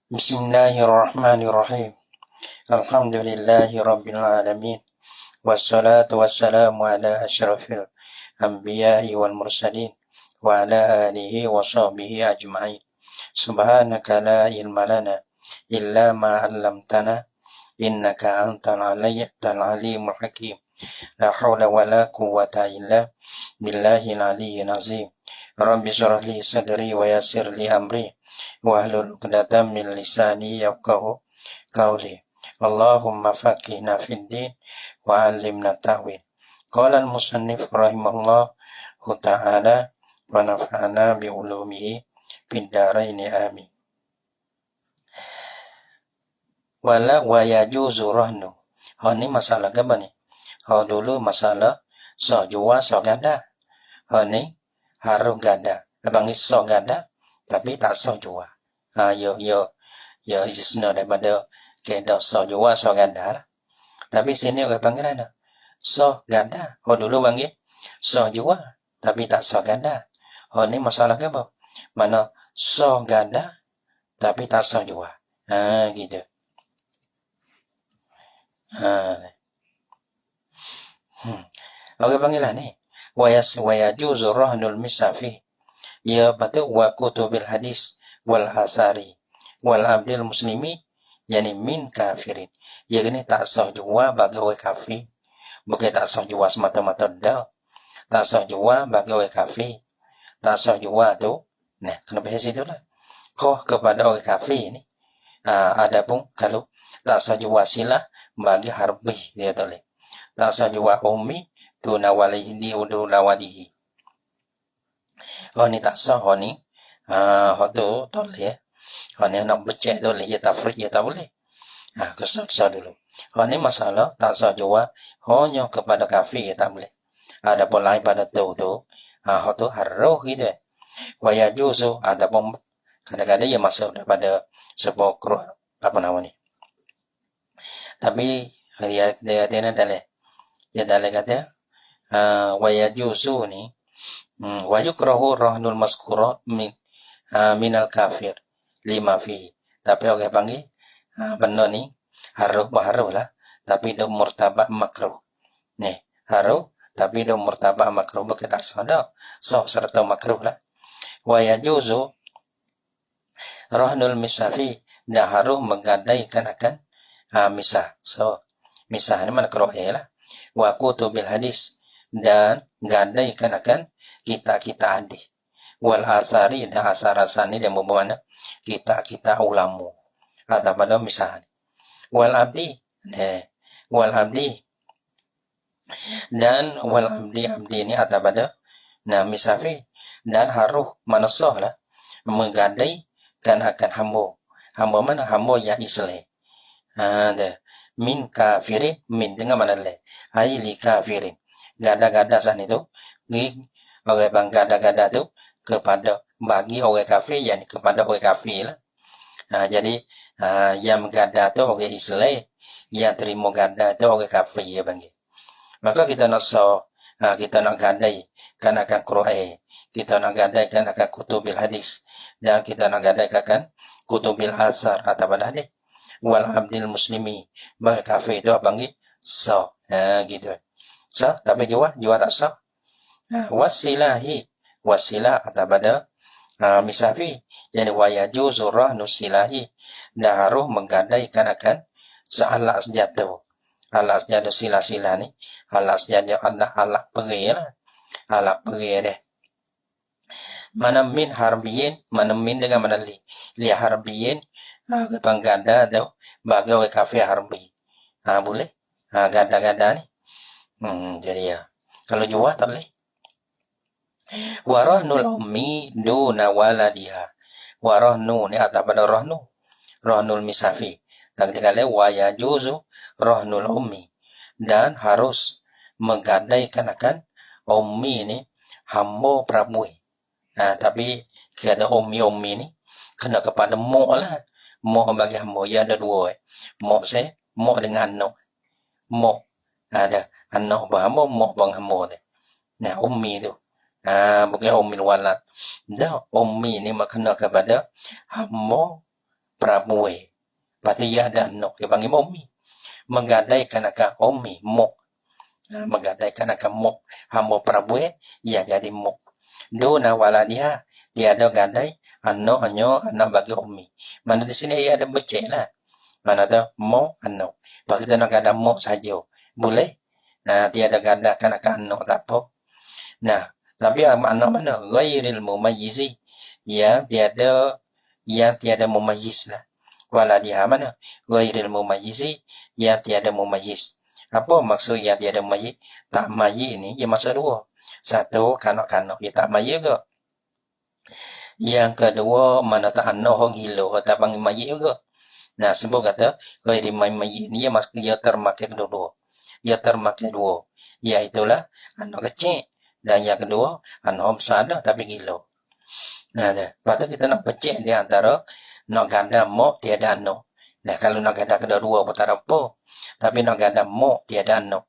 Bismillahirrahmanirrahim. Alhamdulillahi rabbil alamin. Wassalatu wassalamu ala asyrafil anbiya'i wal mursalin wa ala alihi wa sahbihi ajma'in. Subhanaka la ilma lana illa ma 'allamtana innaka antal alimul hakim. La haula wa la quwwata illa billahil aliyyil azim. Rabbi shrah li sadri wa yassir li amri wahlul 'uqdatam min lisani yafqahu qawli. Allahumma faqihna fid din wa 'allimna ta'wil. Qala al-musannif rahimahullahu ta'ala wa nafa'ana bi ulumihi fid dharain amin. Wala wa yajuzu rahnu. Ini masalah apa nih? Dulu masalah so jua so gada. Ini harus gada. Abang so gada tapi tak so jua. Yo istisna daripada kedo so jua so gada. Tapi sini orang panggil ada so gada. Dulu panggil so jua tapi tak so gada. Ini masalah apa? Mana so gada tapi tak so jua. Gitu. Oke panggilan nih. Wayajuzu rahnul misafi. Ya betul wa kutubil hadis wal asari wal abdil muslimi yani min kafirin. Ya ini tak sah jua bagi orang kafir. Bukan tak sah jua semata-mata dah. Tak sah jua bagi orang kafir. Tak sah jua tu. Nah, kenapa situ lah? Kau kepada orang kafir ini. Adapun kalau tak sah jua silah bagi harbi dia toleh. Tak sah jua ummi duna walihi uduna walihi. Ni tak sah ni. Tu toleh. Ni nak becek toleh ya tafrik ya tak boleh. Kesah dulu. Ni masalah tak sah jua hanya kepada kafir ya tak boleh. Adapun lain pada tu tu harus gitu. Wa yajuzu adapun kadang-kadang ia masuk daripada sebuah apa nama ni. Tapi dia dalih. Ya dalih kata wa yajuzu ni wa yukrahu rahnul maskurat minal kafir lima fi. Tapi orang panggil benar ni harus lah tapi dia murtabak makruh. Nih harus tapi dia murtabak makruh bukan tak sadar serta makruh lah. Wa yajuzu rahnul misafi dah harus menggadaikan akan misah. Misah ni mana keroh lah. Wa kutubil hadis dan gadaikan akan kita hadis. Wal asari dan asar-asani dan mana kita ulamu. Ada pada misah. Wal abdi dan wal abdi ini ada pada misafi dan harus manasah lah menggadaikan akan hamba mana hamba yang Islam. Min kafirin min dengan mana le? Li kafirin. Gada-gada sana itu orang bang gada-gada tu kepada bagi orang kafir yani kepada orang kafir lah. Jadi yang gada tu orang Islam, yang terima gada tu orang kafir ya bang. Maka kita nak kita nak gadai kan akan Quran, kita nak gadai kan akan kutubil hadis dan kita nak gadai kan kutubil asar atau pada hadis. Wal abdil muslimi bagi kafir itu panggil sah gitu sah tapi jua tak sah. Wasilah atau pada misafi yani wa yajuzu rahnu silahi dah harus menggadaikan akan sealat senjata. Alat senjata sila-sila ni alat senjata alat perih lah. Alat perih deh. Mana min harbiyin mana min dengan mana li harbiyin penggada tu bagi orang kafir harbi. Boleh. Gada-gada ni. Jadi ya. Kalau jual tak boleh. Warahnul ummi duna waladiha. Warahnu ni atau pada rahnu. Rahnul misafi. Dan ketika wa yajuzu rahnul ummi. Dan harus menggadaikan akan ummi ni hamba perempuan. Tapi kira ummi ni kena kepada mu' lah. Mu' bagi hamba ya ada dua. Mu' dengan anak. Mu' ada anak hamba, mu' bang hamba tu. Nah ummi tu. Bukan ummi walad. Dah ummi ni kena kepada hamba Prabuwe. Berarti ia ada nok. Dia panggil ummi. Menggadaikan akan ummi. Mok. Menggadaikan akan mok. Hamba Prabuwe. Ia jadi mok. Duna waladiha. Dia ada gadai. Anak bagi ummi. Mana di sini ia ada becek lah. Mana tu? Mok, anak. Bagi kita nak gada mok saja. Boleh? Nah, tiada gadakan akan anak tak apa. Nah, tapi anak mana? Ghairil mumayyizi. Yang tiada mumayyiz lah. Waladiha mana? Ghairil mumayyizi. Yang tiada mumayyiz. Apa maksud yang tiada mumayyiz? Tak mayyiz ni, ia maksud dua. Satu, kanak-kanak. Ia tak mayyiz juga. Yang kedua, mana tak anak orang gila. Tak panggil mayyiz juga. Nah, sebab kata, ghairil mumayyiz ni, ia termakai kedua-dua. Ia termakai dua. Iaitulah anak kecil. Dan yang kedua, anak besar dah tapi gila. Nah, lepas tu kita nak pecik di antara nak ganda mok tiada anak. Nah, kalau nak ganda kedua-dua pun tak apa. Tapi nak ganda mok tiada anak.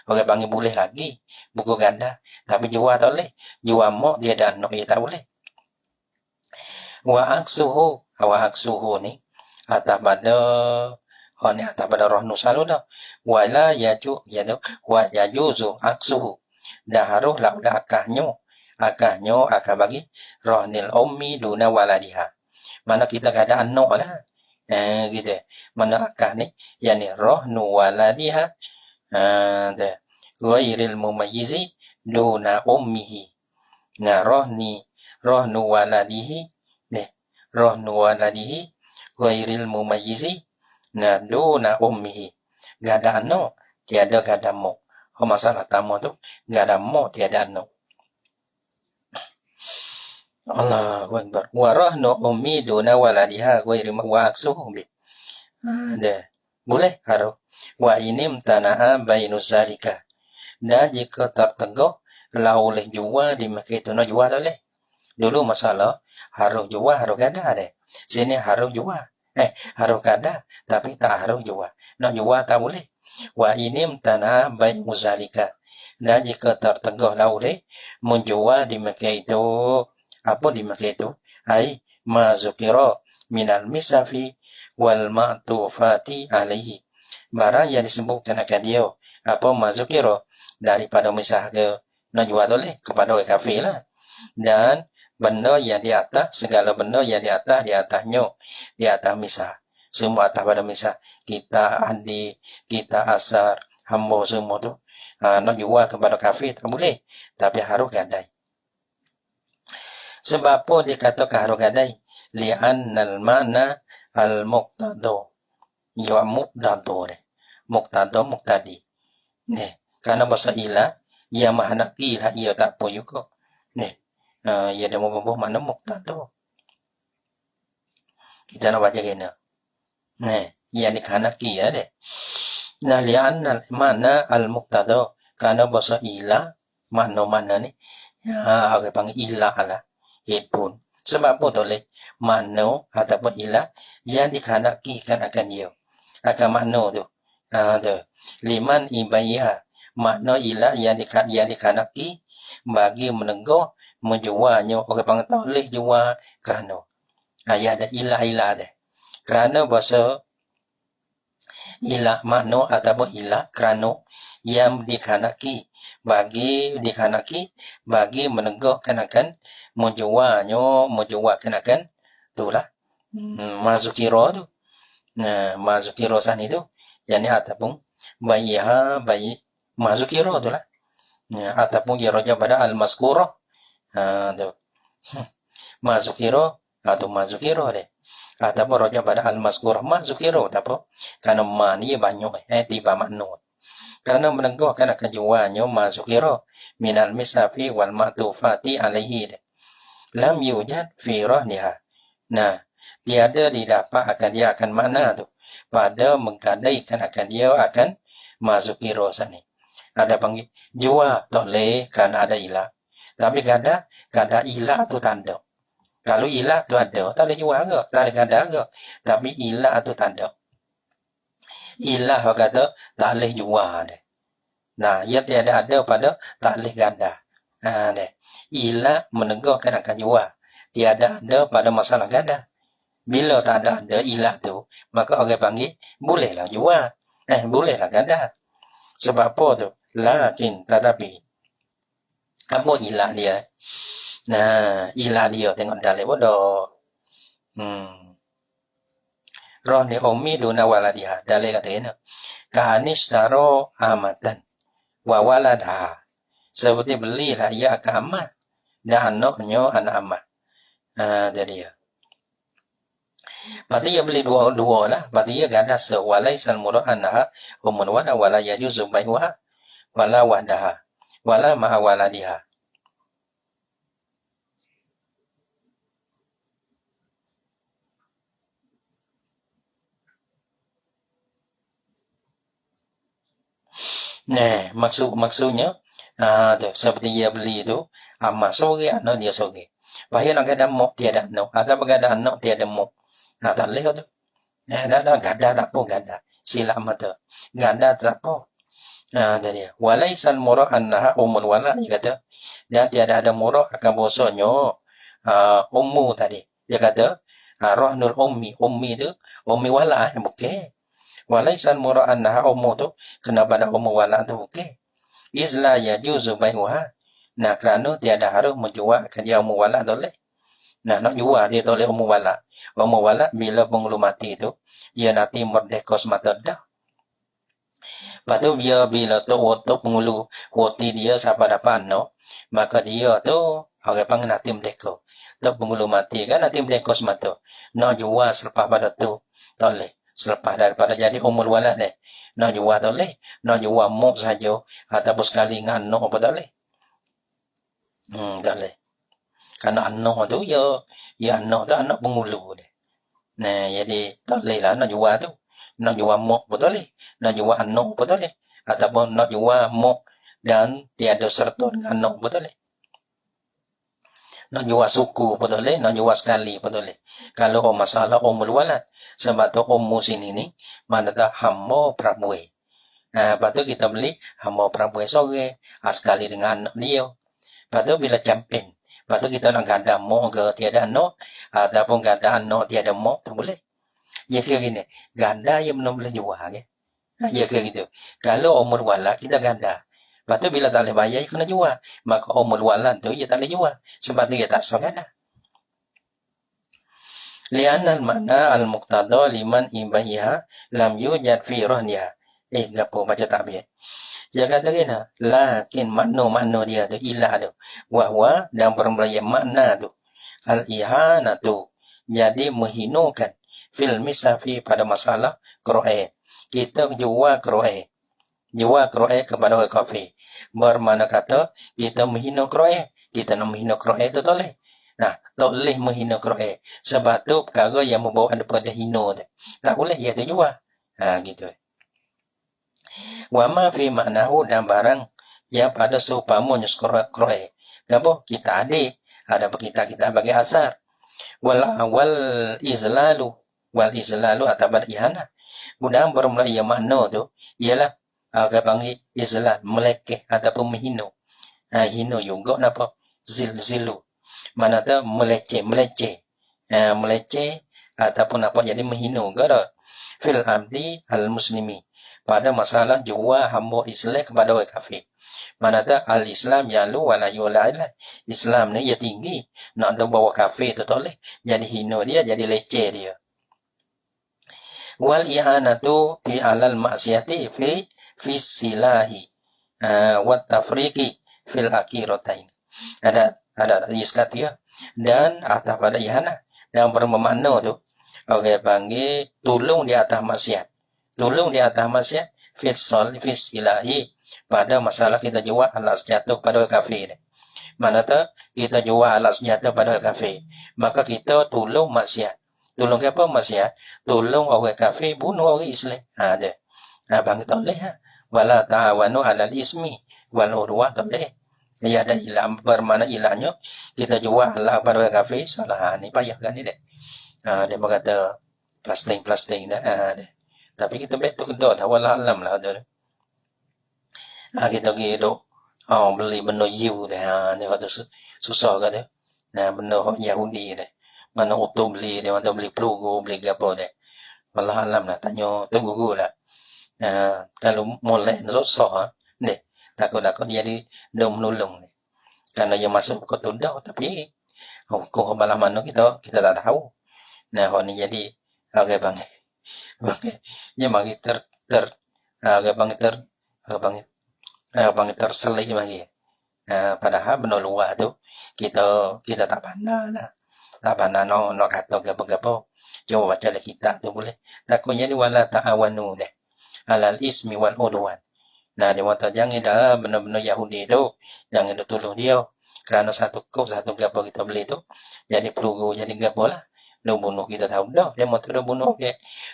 Orang panggil boleh lagi. Buku ganda. Tapi jual tak boleh. Jual mok tiada anak. Ia tak boleh. Wa aksuhu ni. Atas pada roh nusalu dah. Wala wa yajuzu aksuhu. Dah harus lah udah akahnya akan bagi roh nil ummi duna waladiha. Mana kita ada anak lah. Gitu. Mana akah ni, yani roh nu waladiha ghairil mumayyizi duna ummihi. Nah, roh nu waladihi ni, roh nu waladihi ghairil mumayyizi nah duna ummihi. Gada anak tiada gada mok. Masalah tamu tu gada mok tiada anak. Allahu Akbar. Wa rahnu ummi duna waladiha ghairi wa aksuhu bi. Boleh haruh. Wa inim tana'a bainuz zalika. Dan jika terteguh la oleh jua di Mekah itu nak jua tak boleh. Dulu masalah haruh jua haruh gada deh. Sini haruh jua. Haruh gada tapi tak haruh jua. Nak jua tak boleh. Wa inim tana'a bainuz zalika. Dan jika terteguh la oleh menjual di Mekah itu. Apa di Mekah itu? Ai ma zukira minal misafi wal ma'tufati alaihi. Barang yang disebutkan akan dia. Apa ma zukira daripada misah ke najwa boleh kepada orang kafir lah. Dan benda yang di atas, segala benda yang di atasnya, di atas misah. Semua atas pada misah. Kita adi, kita asar, hamba semua tu. Najwa kepada kafir tak boleh. Tapi harus gadai. Sebab apa dikatakan harus gadai? Li'annal ma'na al-muqtado. Ya muqtado deh. Muqtadi. Nih, karena bahasa ilah, ia mahanak ilah, ia tak apa juga. Nih, ia dah membubuh mana muqtado. Kita nak baca gini. Nih, ia dikahanak ilah deh. Nah, li'annal ma'na al-muqtado. Karena bahasa ilah, makna ni, orang panggil ilah lah. Pun. Sebab apa boleh makna ataupun ilah yang dikehendakikan akan dia. Akan makna tu. Liman ibaiha. Makna ilah yang dikehendaki bagi menegak menjualnya. Orang panggil tak boleh jual kerana. Ada ilah dia. Kerana bahasa ilah makna ataupun ilah kerana yang dikehendaki bagi menegakkan akan menjualkan akan itulah mazukira tu. Nah, mazukira sana itu yani ataupun bayi mazukira tu lah. Ataupun dia raja pada al-mazkurah. Tu. Mazukira atau mazukira deh. Ataupun raja pada al-mazkurah mazukira tak apa. Karena ma ni banyak tiba makna. Karena menegakkan akan jualnya mazukira minal misafi wal ma'tufati alaihi. Lam yujad fi rahniha. Nah, tiada didapat akan dia akan makna tu. Pada menggadaikan akan dia akan mazukira sana. Ada panggil jual tak boleh kerana ada ilah. Tapi kada ilah tu tanda. Kalau ilah tu ada, tak boleh jual ke? Tak boleh gada ke? Tapi ilah tu tanda. Ilah kata tak boleh jual deh. Nah, ia tiada ada pada tak boleh gada. Deh. Ilah menegakkan akan jual. Tiada ada pada masalah gada. Bila tak ada ilah tu, maka orang panggil bolehlah jual. Bolehlah ganda. Sebab apa tu? Lakin tetapi apa ilah dia? Nah, ilah dia tengok dalam bodoh. Roh ni ummi duna waladiha. Dalam kata ini. Kanishtaro amatan. Wa waladaha. Seperti belilah ia akan amat. Dan anaknya anak amat. Jadi ya. Berarti ia beli dua lah. Berarti ia gada sewalai salmurah anakha. Umun wala wala yajuzu bayuha. Wala wadaha. Wala ma'a waladiha. Nah, maksudnya tu, seperti dia beli tu, amat sore, anak dia sore. Bahaya nak gada mok tiada anak, atau bergada anak tiada mok. Tak boleh tu. Dah gada tak apa gada. Sila mata. Gada tak apa. Tadi. Walaisal murah annaha umul wala, dia kata. Dan tiada ada murah akan bosonyo ummu tadi. Dia kata, rohnul ummi tu, ummi wala, bukan. Walaisal murah annaha ummu tu, kenapa ada ummu wala tu, bukan. Izla yajuzu bayuha. Nah, kerana tiada harus menjual ke dia ummu wala tu boleh. Nah, nak jual dia tu oleh ummu wala. Ummu wala bila penghulu mati tu, dia nanti merdeka semata dah. Lepas tu dia bila tu penghulu wati dia siapa dapat anak, maka dia tu orang panggil nanti merdeka. Tu penghulu mati kan nanti merdeka semata. Nak jual selepas pada tu, tak boleh. Selepas daripada jadi umur walad ni. Nak jual tak boleh. Nak jual mok saja. Ataupun sekali dengan anak apa tak boleh. Tak boleh. Kerana anak tu, ya anak tu anak penghulu dia. Nah, jadi tak boleh lah nak jual tu. Nak jual mok pun tak boleh. Nak jual anak pun tak boleh. Ataupun nak jual mok dan tiada serta dengan anak pun tak boleh. Nak jual suku pun tak boleh. Nak jual sekali pun tak boleh. Kalau masalah umul walad. Sebab tu ummu sini ni, mana tak hamba perempuan. Lepas tu kita beli hamba perempuan sore. Sekali dengan anak dia. Lepas tu bila camping. Lepas tu kita nak ganda mok ke tiada anak. Ataupun ganda anak tiada mok. Tak boleh. Ya kira gini. Ganda yang belum boleh jual. Ya kira gitu. Kalau umur wala kita ganda. Lepas tu bila tak boleh bayar, kena jual. Maka umur wala tu dia tak boleh jual. Sebab tu dia tak sah ganda. Lianal makna al-muqtada liman ibahiha lam yujad fi rohniha. Gapo baca takbir. Dia kata gini, lakin makna dia tu, ilah tu. Wahwa dan perempuan makna tu. Al-ihana tu. Jadi menghinakan fil misafi pada masalah Quran. Kita jual Quran. Jual Quran kepada orang kafir. Bermakna kata, kita menghina Quran. Kita nak menghina Quran tu tak boleh. Nah, tak boleh menghina Quran. Sebab tu perkara yang membawa daripada hina tu. Tak boleh dia tu jual. Gitu. Wa ma fi maknahu dan barang yang pada seumpamanya Quran. Kenapa? Kita adik. Ada kita bagi asar. Wal izlalu atau ihana. Kemudian bermula ia makna tu ialah orang panggil izlal, melekeh ataupun menghina. Hina juga napa? Zilu. Mana tu meleceh ataupun apa jadi menghina gara fil abdi al muslimi pada masalah jual hamba Islam kepada orang kafir. Mana tu al Islam yalu wala yulailah. Islam ni dia tinggi, nak ada bawa kafir tu tak boleh. Jadi hina dia, jadi leceh dia. Wal ihanatu fi alal maksiati fi silahi wa tafriqi fil akhiratain. Ada iskat dia. Dan atas pada ihana. Dan bermakna tu, orang panggil tolong di atas maksiat. Tolong di atas maksiat fis ilahi. Pada masalah kita jual alat senjata pada kafir. Mana tak kita jual alat senjata pada kafir. Maka kita tolong maksiat. Tolong apa maksiat? Tolong orang kafir bunuh orang Islam. Ada. Abang tak boleh. Wala ta'awanu alal ismi wal urwa tak boleh. Ia ada ilah, bermakna ilahnya kita jual lah pada orang kafir, salah. Ni payah kan ni dek. Dia berkata plastik dah. Tapi kita betul kedua, tak walau alam lah tu. Kita pergi duk beli benda you dah. Dia kata susah kan dia. Benda Yahudi dah. mana utuh beli dia, mana beli peluru, beli gapo dia. Wallah alam lah, tanya tu guru lah. Kalau mulai susah, ni takut-takut jadi dia menolong ni. Karena dia masuk ke tunda, tapi hukum balah mana kita tak tahu. Nah, ni jadi agak bang, dia bagi agak bang terselit bagi. Padahal benar luar tu kita tak pandai lah. Tak pandai no kata gapo-gapo. Coba baca lah kitab tu boleh. Takutnya ni wala ta'awanu deh. Alal ismi wal udwan. Nah, dia kata jangan dah benar-benar Yahudi tu. Jangan dia tolong dia. Kerana satu gapo kita beli tu. Jadi peluru, jadi gapo lah. Dia bunuh kita tahu dah. Dia mahu dia bunuh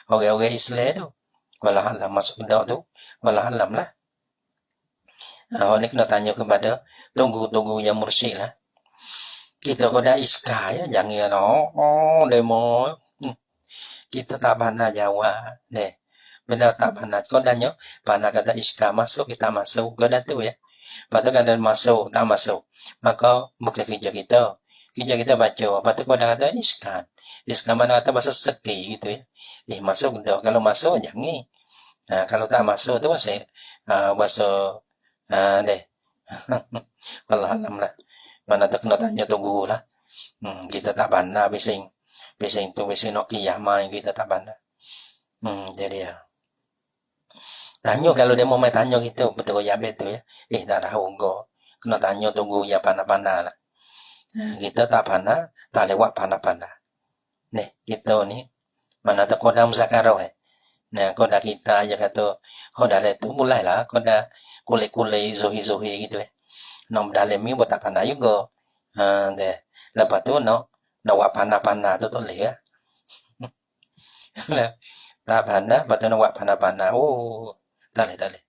orang-orang Islam tu. Wallahualam masuk dah tu. Wallahualam lah. Orang ni kena tanya kepada tunggu yang mursyid lah. Kita kau dah iska ya, jangan demo. Kita tak pandai jawab. Deh. Benda tak pandai. Kau dah nyo, pandai kata iska masuk, kita masuk. Kau dah tu ya. Lepas tu kata masuk, tak masuk. Maka bukan kerja kita. Kerja kita baca. Lepas tu kau dah kata iska. Iska mana kata bahasa seki gitu ya. Masuk dah. Kalau masuk, jangan. Kalau tak masuk tu bahasa deh. Wallahualam lah. Mana tak kena tanya tunggu lah. Kita tak pandai bising tu bising Nokia main kita tak pandai. Jadi ya. Tanya kalau dia mau main tanya gitu betul ya betul ya. Tak tahu kau. Kena tanya tunggu ya pandai-pandai lah. Kita tak pandai, tak lewat pandai-pandai. Nih, kita ni mana tak koda muzakarah Nah, koda kita aja kata koda itu mulailah koda kule-kule zohi-zohi gitu Nom dalam ni buat tak pandai juga. Deh. Lepas tu nak pandai-pandai tu boleh ya. Tak pandai, lepas tu nak buat pandai-pandai. Tak boleh.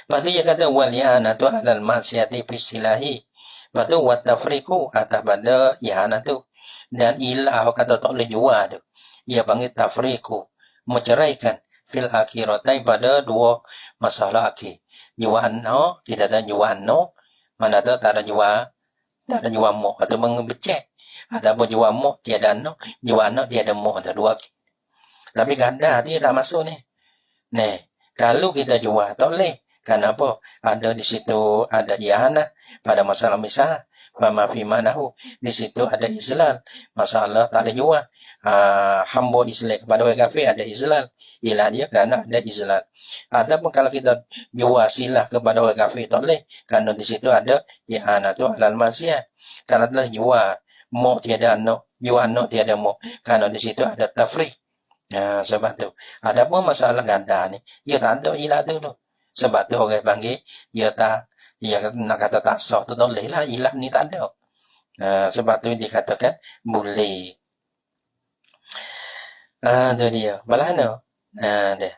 Lepas tu dia kata wali'ana tu alal maksiati fisilahi. Lepas tu wat tafriku atas pada ihana tu. Dan ilah kata tak boleh jual tu. Ia panggil tafriku. Menceraikan fil akhiratai pada dua masalah akhir. Jual no, tidak ada jual no. Mana tu tak ada jual mo. Atau mengebecek. Ataupun jual mo, tiada no. Jual no, tiada mo. Ada dua. Tapi ganda dia tak masuk ni. Nih, kalau kita jual, tak boleh. Kenapa? Ada di situ, ada ihanah. Pada masalah misal. Fama fi manahu. Di situ ada Islam. Masalah tak ada jual. Hamba Islam kepada orang kafir ada Islam. Ialah dia kerana ada Islam. Ataupun kalau kita jual silah kepada orang kafir tak boleh. Kerana di situ ada ihanah tu alal maksiat. Kalau telah jual mo tiada no, jual no tiada mo. Kerana di situ ada tafriq. Sebab tu. Adapun masalah ganda ni, dia tak ada ilah tu. Sebab tu orang panggil, dia nak kata tak sah tu tak boleh lah. Ilah ni tak ada. Sebab tu dikatakan boleh. Tu dia. Balah dia.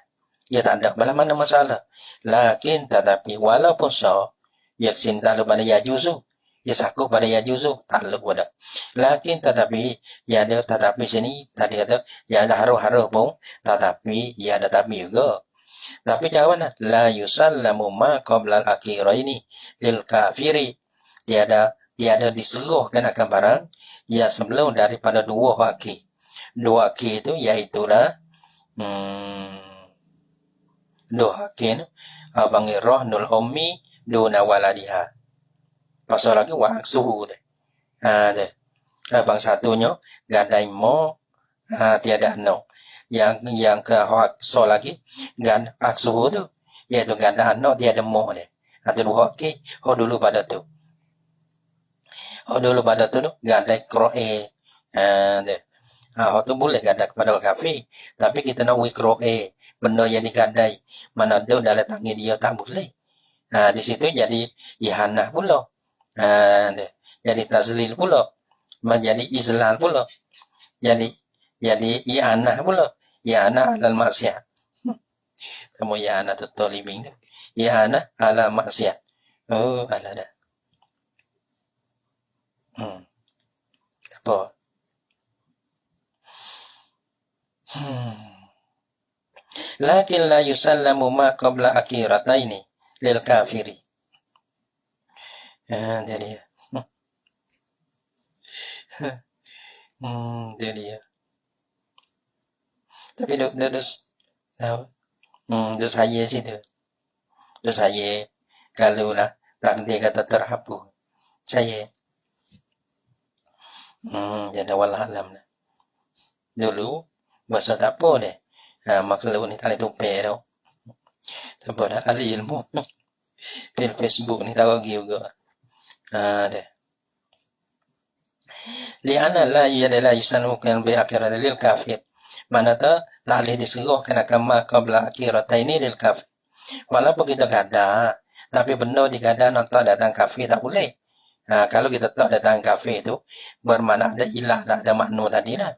Dia tak ada. Balah mana masalah. Lakin tetapi walaupun sah, yaksin tak pada yajuzu. Dia sakut pada yajuzu. Tak lupa pada. Lakin tetapi, ya ada tetapi sini, tadi kata, ya ada haruh-haruh pun, tetapi, ya ada tapi juga. Tapi cara mana? La yusallamu ma qablal akhiraini lil kafiri. Tiada diseruhkan akan barang ya sebelum daripada dua akhir. Dua akhir itu iaitulah dua akhir panggil rohnul ummi duna waladiha. Pasal lagi wa aksuhu deh. Abang satunya gadai mo tiada no. Yang ke so lagi gan aksuhu tu iaitu ganda no tiada mo deh. Ada dua okey. Dulu pada tu. Dulu pada tu gadai kroe. Deh. Tu boleh ganda kepada orang kafir. Tapi kita nak wikroe. Benda yang digadai. Mana ada dalam tangan dia tak boleh. Di situ jadi ihanah pula. Jadi tazlil pula. Menjadi izlal pula. Jadi ihanah pula. Ihanah alal maksiat. Kamu ihanah tu living tu. Ihanah alal maksiat. Ada dah. Apa? Lakin la yusallamu ma qabla akhirataini lil kafiri. Jadi Dia dia. Tapi dia tahu. Dia saya sih tu. Dia saya kalau lah takdir kata terhapus. Saya. Jadi wallah alam lah. Dulu bahasa tak apa deh. Makhluk ni tak boleh tumpah tau. Tak apa dah. Ada ilmu. Di Facebook ni tahu lagi juga. Deh. Liana la yadala yusanukan bi akhirat lil kafir. Mana tak boleh disuruhkan agama qabla akhirataini lil kafir. Walaupun kita gada, tapi benar digada nak datang kafir tak boleh. Kalau kita tak datang kafir itu bermakna ada ilah, ada makna tadi lah.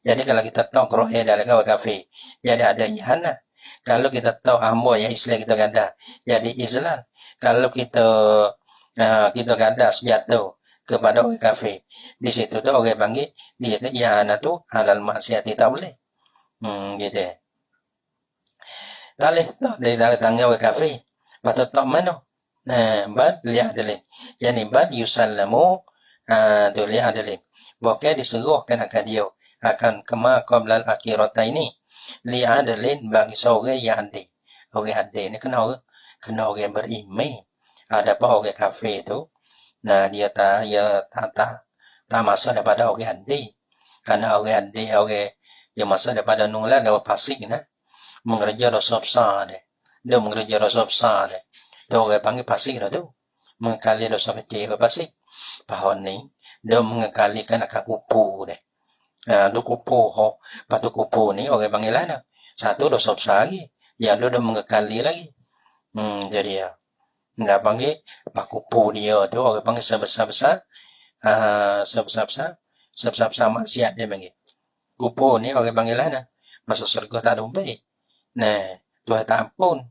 Jadi kalau kita tahu krohe dalam kafir, jadi ada ihana. Kalau kita tahu ambo yang Islam kita gada, jadi Islam. Kalau kita gada sejatuh kepada orang kafir, di situ tu orang panggil di situ ihana tu halal maksiat tak boleh. Gitu. Tak boleh tak dari datangnya orang kafir. Patut tak mana? Bad lihat dalil. Yani bad yusallamu tu lihat dalil. Bukan disuruhkan akan dia akan kema qablal akhirata ini li adalin bagi seorang yang adil. Orang adil ni kena orang beriman. Ada apa orang kafir tu? Dia tak masuk daripada orang adil. Karena orang adil orang yang masuk daripada nunglah dapat pasik nah. Mengerja dosa besar deh. Dia mengerja dosa besar deh. Tu orang panggil pasik dah tu. Mengekali dosa kecil ke pasik. Pohon ni dia mengekalikan akan kupu deh. Dua kupu, patu kupu ni orang panggil lah. Satu dosa besar lagi. Yang dia mengekali lagi. Jadi ya. Nggak panggil pak kupu dia tu orang panggil sebesar-besar. Sebesar-besar maksiat dia panggil. Kupu ni orang panggil lah. Masuk surga tak ada baik. Tuhan tak ampun.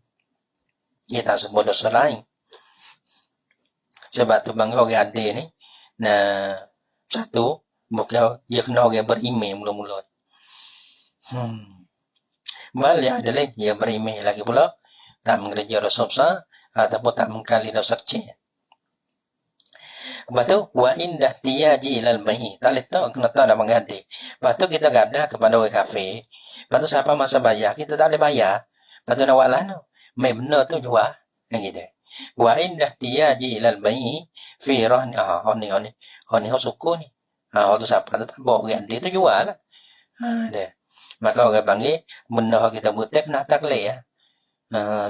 Dia tak sebut dosa lain. Sebab tu bangga orang adil ni. Satu, bukan dia kena orang beriman mula-mula. Balik ada lagi, dia beriman lagi pula. Tak mengerja dosa besar, ataupun tak mengkali dosa kecil. Lepas tu, wa indah tiyaji ilal bayi. Tak boleh tahu, kena tahu dah mengganti. Lepas tu kita gada kepada orang kafir. Lepas tu siapa masa bayar, kita tak boleh bayar. Lepas tu nak buat lah no. Benar tu jual. Yang gitu. Wa indah tiyaji ilal bayi. Firah ni. Ni suku ni. Tu siapa tu tak bawa orang dia tu jual lah. Dia. Maka orang panggil, benar kita butek nak tak boleh ya.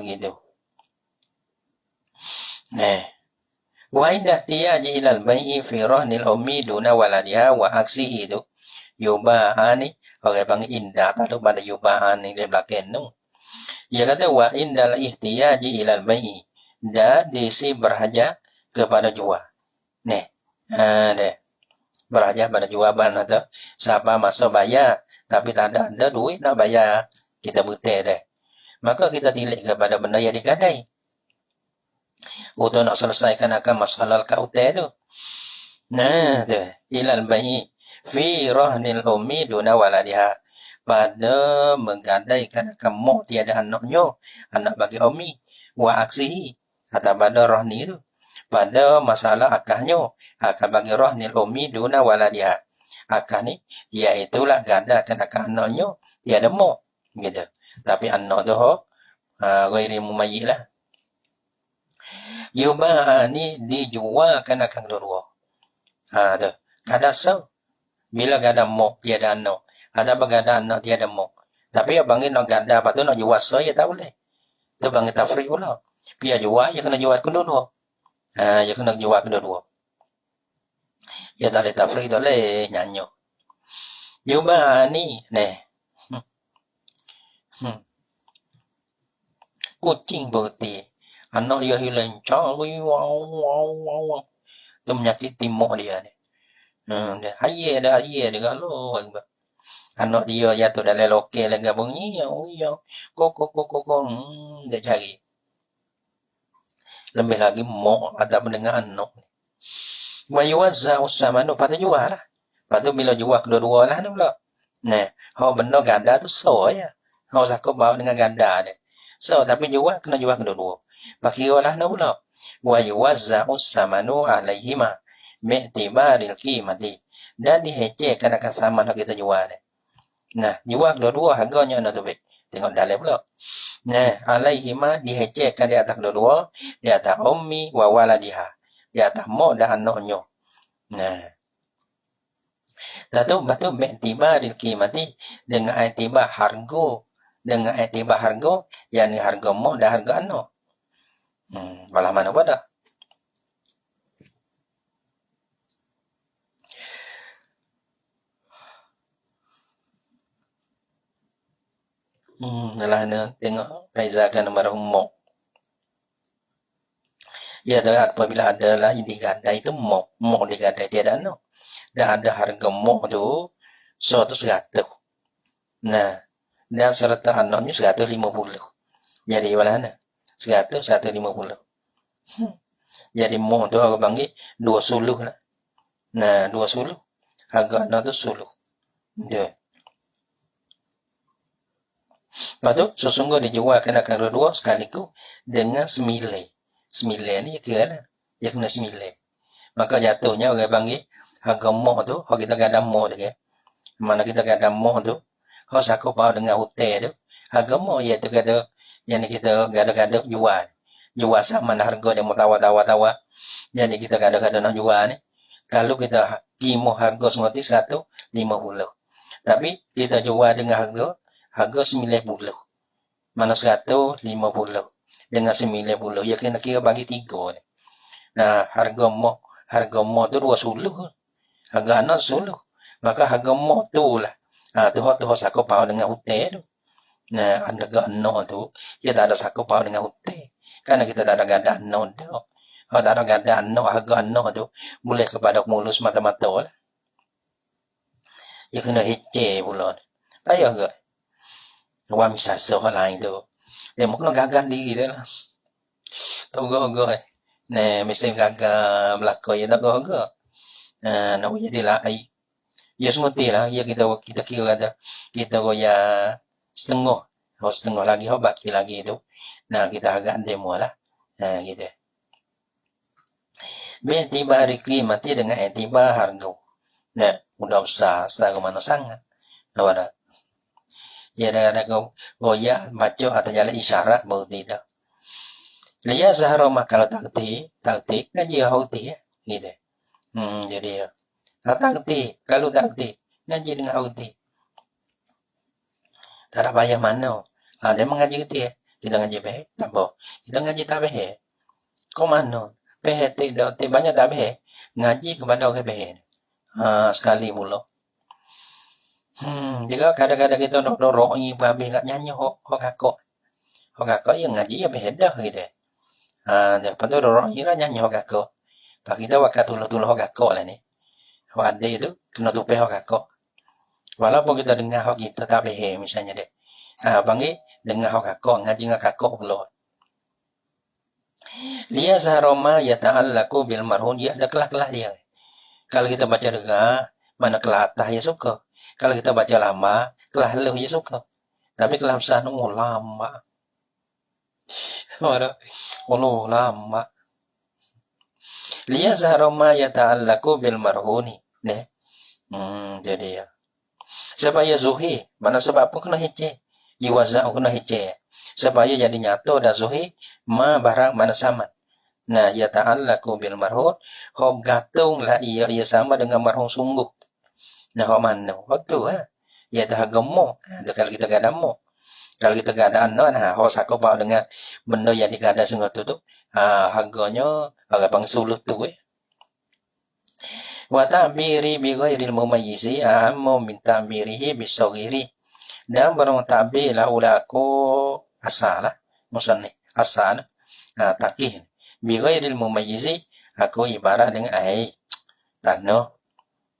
Gitu. Wa indah tiyaji ilal bayi. Firah nil ummi duna waladiha wa aksihi tu. Yubaha ni. Orang panggil indah. Tak ada pada yubaha ni dia belakang tu. Dia kata wa indal ihtiyaji ilal bayi. Dan diisi berhajat kepada jual. Deh. Berhajat pada jual mana tu. Siapa masuk bayar. Tapi tak ada duit nak bayar. Kita butai deh. Maka kita tilik kepada benda yang digadai. Untuk nak selesaikan akan masalah kautai tu. Tu. Ilal bayi. Fi rahnil ummi duna waladiha. Pada menggadaikan kamu tiada anaknya. Anak bagi ummi. Wa aksihi. Atau pada rahni tu. Pada masalah akahnya. Akah bagi rahnil ummi duna waladiha. Akah ni. Iaitulah gadakan akah anaknya. Tiada mu. Gitu. Tapi anak tu ghairi mumayyi lah. Yubaha ni dijualkan akan kedua. Tu. Kadasau. Bila gada mu tiada anak. Ada bergada anak tiada mu. Tapi yang bangin nak gada apa tu nak jual saya tak boleh. Tu bangin tafrik pula. Biar jual, dia kena jual kedua-dua. Dia kena jual kedua-dua. Dia tak boleh tafrik, tak boleh nyanyi. Jubah ni, kucing berhenti. Anak dia hilang cari, wow. Tu menyakiti mak dia ni. Hayir dia kalau anak dia jatuh dalam lokal lagi bunyi kok dia cari lebih lagi mak ada mendengar anak wa yuwazza usamanu pada jual lah. Lepas tu bila jual kedua-dua lah ni pula benar ganda tu so ya zakut bawa dengan ganda dia tapi jual kena jual kedua-dua pakira lah ni pula wa yuwazza usamanu alaihima bi'tibaril qimati. dan dihecehkan akan sama nak kita jual. Nah, jual dua-dua harganya nak tu bet. Tengok dalam pula. Nah, alaihima dihecehkan di atas dua-dua, di atas ummi wa waladiha. Di atas mak dan anaknya. Nah, Lalu batu tiba di kimati dengan tiba harga yang harga mak dan harga anak. Malah mana pada? Nalah na tengok pezakan nomor mak. Ya, apabila ada lah digadai itu mak digadai tiada anak. Dan ada harga mak tu 100. Nah, dan serta anaknya 150. Jadi mana? 150. Jadi mak tu aku panggil 20 lah. Nah, 20. Harga anak tu 10. Dia. Lepas tu, sesungguh dijual kena kedua sekaligus dengan semilai. Semilai ni kira lah. Dia kena semilai. Maka jatuhnya orang panggil harga mak tu, kalau kita gada mak dia. Mana kita gada mak tu, kalau sakut pau dengan hotel tu, harga mak iaitu kata yang kita gada-gada jual. Jual sama harga dia mau tawa. Jadi kita gada-gada nak jual ni. Kalau kita kimo harga semati 150. Tapi kita jual dengan harga 90. Mana 150 dengan 90. Ya kira bagi 3 ni. Nah, harga mak tu 20. Harga anak 10. Maka harga mak tu lah. Tu sakut pau dengan hotel tu. Nah, harga anak tu dia tak ada sakut pau dengan hotel. Karena kita tak ada gada anak tu. Kalau tak ada gada anak, harga anak tu boleh kepada mulus mata-mata lah. Dia kena hece pula. Payah ke? Wang misasa lain tu. Dia mungkin gagal diri dia lah. Togo-go. Nah, mesti gagal belakang ya togo-go. Nak jadi lain. Ya semuti lah. Ya kita kira kata. Kita goya setengah. Setengah lagi, baki lagi tu. Nah, kita agak demo lah. Nah, gitu. Tiba rikli mati dengan tiba harga. Nah, udah besar. Setara mana sangat. Nah, ada. Ya ada goya baca atau jalan isyarat baru tidak. Liya zahroma kalau takti ngaji hauti ya. Gitu. Jadi ya. Takti kalau takti ngaji dengan hauti. Tak ada payah mana. Dia mengaji gitu ya. Kita ngaji behek tak apa. Kita ngaji tak behek. Kau mana? Behek tidak banyak tak behek. Ngaji kepada orang behek. Sekali mula. Jika kadang-kadang kita dorong ni habis nak nyanyi hok kakak. Hok kakak yang ngaji ya beda gitu. Lepas tu dorong ni lah nyanyi hok kakak. Pak kita wakat tulah hok kakak lah ni. Hok adik tu kena tupai hok kakak. Walaupun kita dengar hok kita tak behe misalnya deh. Panggil dengar hok kakak ngaji dengan kakak pula. Liya zahroma yata'allaku bil marhun ya ada kelah-kelah dia. Kalau kita baca dengar mana kelah atas ya suka. Kalau kita baca lama, kelah leluh ya suka. Tapi kelah besar tu lama. Lama. Liya zahroma yata'allaku bil marhuni. Jadi ya. Supaya zuhi. Mana sebab apa kena hece. Iwaza'u kena hece. Supaya jadi nyata dan zuhi. Barang mana sama. Nah, yata'allaku bil marhun. Hok gatung lah ia sama dengan marhun sungguh. Nah, mana? Waktu ya dah gemuk. Kalau kita gak ada mo. Kalau kita gak ada anak, sakau pau dengan benda yang digada semua tu harganya agak pangsulut tu Wa ta'biri bi ghairil mumayyizi ahammu min ta'birihi bisaghiri. Dan barang ta'bir la ulaku asala. Musanni asal. Takih. Bi ghairil mumayyizi aku ibarat dengan tano.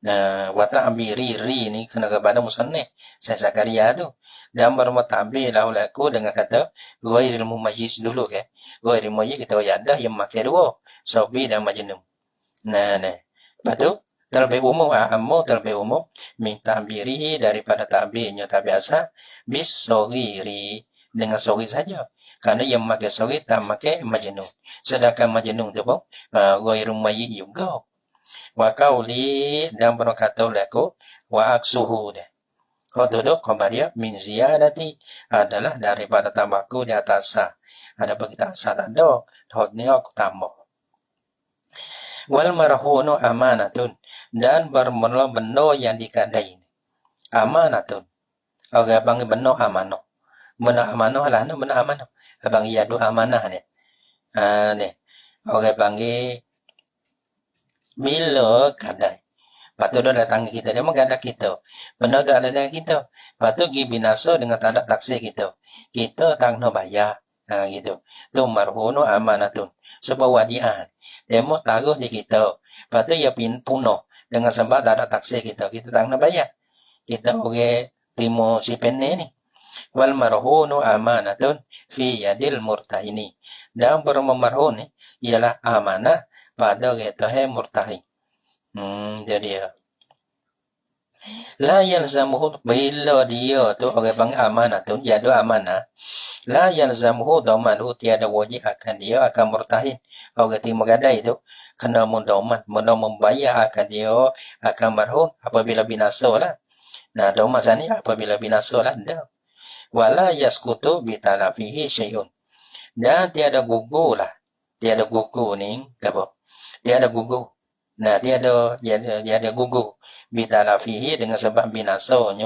Wa ta'biri ri ni kena kepada musannif saya Zakaria tu. Dan baru ta'bir lahu laku dengan kata ghairil mumayyiz dulu ke. Ghairil mumayyiz kita ada yang makai dua. Sabi dan majnun. Lepas tu terlebih umum terlebih umum min ta'birihi daripada ta'birnya tak biasa bis saghiri dengan saghir saja. Karena yang makai saghir tak makai majnun. Sedangkan majnun tu pun ghairil mumayyiz juga. wa qauli dan berkata olehku wa aksuhu deh. Khotuduk khabar dia min ziyadati adalah daripada tambahku di atas sa. Ada bagi tak sa tak ada. Khotnya aku tambah. Wal marhunu amanatun dan bermula benda yang dikadai. Amanatun. Orang panggil benda amanah. Benda amanah lah benda amanah. Abang yadu amanah ni. Ni. Orang panggil bila kadai. Lepas tu dia datang kita. Dia menggadak kita. Benda tak ada dengan kita. Lepas tu pergi binasa dengan tak ada taksir kita. Kita tak nak bayar. Gitu. Tu marhunu amanatun. Sebab wadian. Dia mau taruh di kita. Lepas tu dia punah. Dengan sebab tak ada taksir kita. Kita tak nak bayar. Kita orang timur si penne ni. Wal marhunu amanatun fi yadil murtahini. Dan bermarhun ni ialah amanah pada kita murtahin. Jadi la yalzamuhu bila dia tu orang panggil amanah tu jadu amanah la yalzamuhu damanuhu tiada wajib akan dia akan murtahin orang timur gadai tu kena membayar akan dia akan marhum apabila binasa lah. Nah doman sani apabila binasa lah dah. Wala yaskutu bitalafihi syai'un. Dan tiada gugur lah. Tiada gugur ni apa? Tiada gugur. Nah, dia ada gugur bitalafihi dengan sebab binasa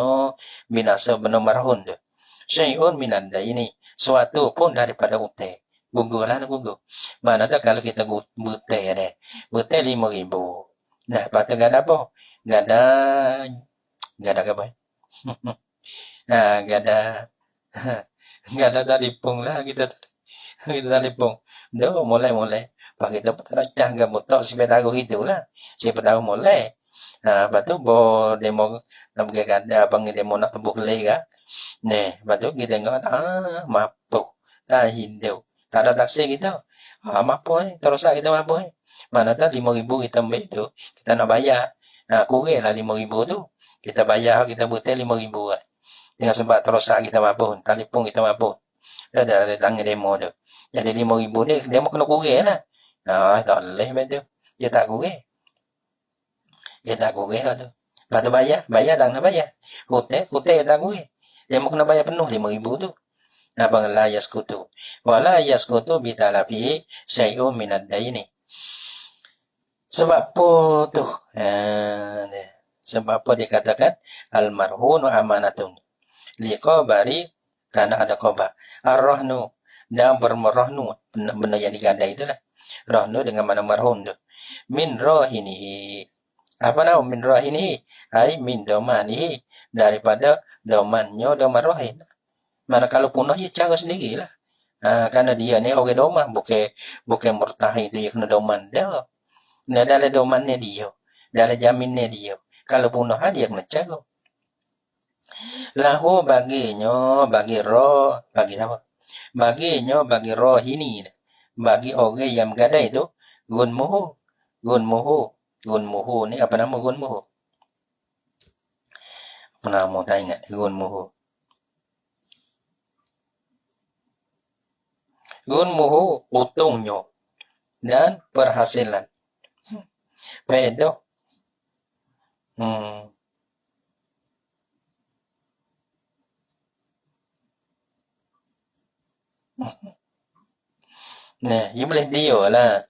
benar marhun tu. Syai'un minanda ini suatu pun daripada utai. Gugur lah gugur. Mana tak kalau kita butai deh. Butai 5,000. Nah, patut gak ada apa? Gak ada apa? Gak ada talipung lah kita talipung. Dah mulai. Pak kita pernah canggah motor si petaruh itulah. Si petaruh mulai. Lepas tu demo nak pergi kada panggil demo nak tebuk lega. Nih, lepas tu kita tengok mampu. Tak hidup. Tak ada taksi kita. Mampu terus kita mampu. Mana tak 5,000 kita ambil tu. Kita nak bayar. Kurang lah 5,000 tu. Kita bayar kita butai 5,000 lah. Dengan sebab terus kita mampu. Talipung kita mampu. Dah ada tangan demo tu. Jadi 5,000 ni demo kena kurang lah. Tak boleh betul. Dia tak kurang. Lah tu. Lepas tu bayar tak nak bayar. Hotel tak kurang. Dia mau kena bayar penuh 5,000 tu. Abang la yaskutu. Wala yaskutu bitalafihi syai'un minad daini. Sebab apa tu? Sebab apa dikatakan almarhunu amanatun. Liqabari karena ada khabar. Ar-rahnu dan bermerahnu benda yang digadai itulah. Rahnu dengan mana marhum tu. Min rahinihi. Apa nama min rahinihi? Hai min domanihi. Daripada domannya doman rahin. Mana kalau punah dia cara sendirilah. Karena dia ni orang doman. Bukan murtahin tu dia kena doman. Dah. Nah, dalam domannya dia. Dalam jaminnya dia. Kalau punah dia kena cara. Lahu baginya bagi roh. Bagi apa? Baginya bagi rahini. Bagi orang yang gadai itu gunmuhu ni apa nama gunmuhu? Apa nama tak ingat gunmuhu untungnya dan perhasilan pedo Nah, ia boleh dia lah.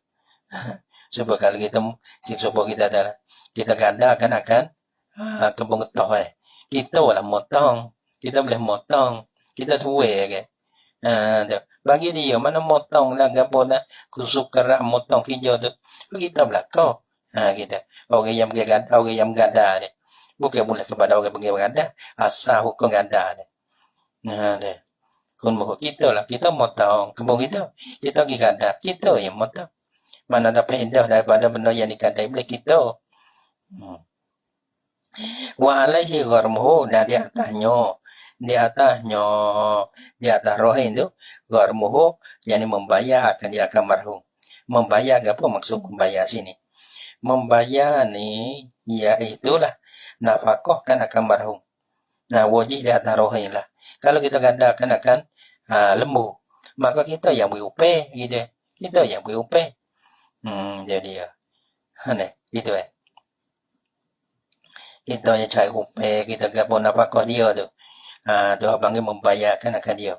Sebab kalau kita adalah kita gandakan akan kebun getah kita lah motong. Kita boleh motong. Kita tuai ke. Bagi dia mana motong lah gapo nak kusukar motong hijau tu. Kita belakang. Kita orang yang ganda ni. Bukan boleh kepada orang pergi ganda. Asal hukum ganda ni. Deh. Kunmuh kita lah. Kita motong kebun kita. Kita pergi ganda. Kita yang motong. Mana dapat indah daripada benda yang dikandai boleh kita. Wa alaihi gharmuhu dan di atas rohin tu gharmuhu yang membayar akan dia akan marhum. Membayar apa maksud membayar sini? Membayar ni iaitulah nafkah kan akan marhum. Nah, wajib di atas rohin lah. Kalau kita gandakan akan lembu, maka kita yang berupai gitu. Kita yang berupai. Jadi ya. Itu kita yang cari upaya, kita gabung nafkah dia tu. Tu panggil membayarkan akan dia.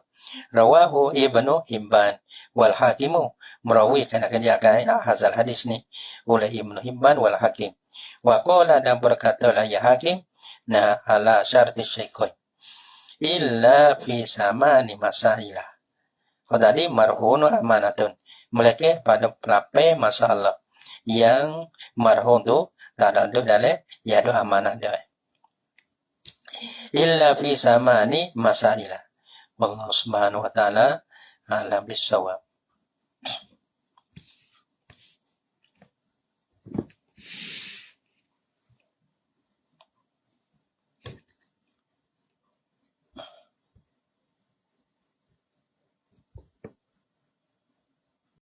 Rawahu Ibnu Hibban wal Hakimu, merawikan akan dia akan hazal hadis ni oleh Ibnu Hibban wal Hakim. Wa qala, dan berkatalah ya Hakim, ala syarti syaikh illa fi samani masailah. Tadi marhun amanatun, mereka pada pelapai masalah yang marhun tu tak ada dalam ya ada amanah dia. Illa fi samani masailah. Allah Subhanahu wa taala alam bisawab.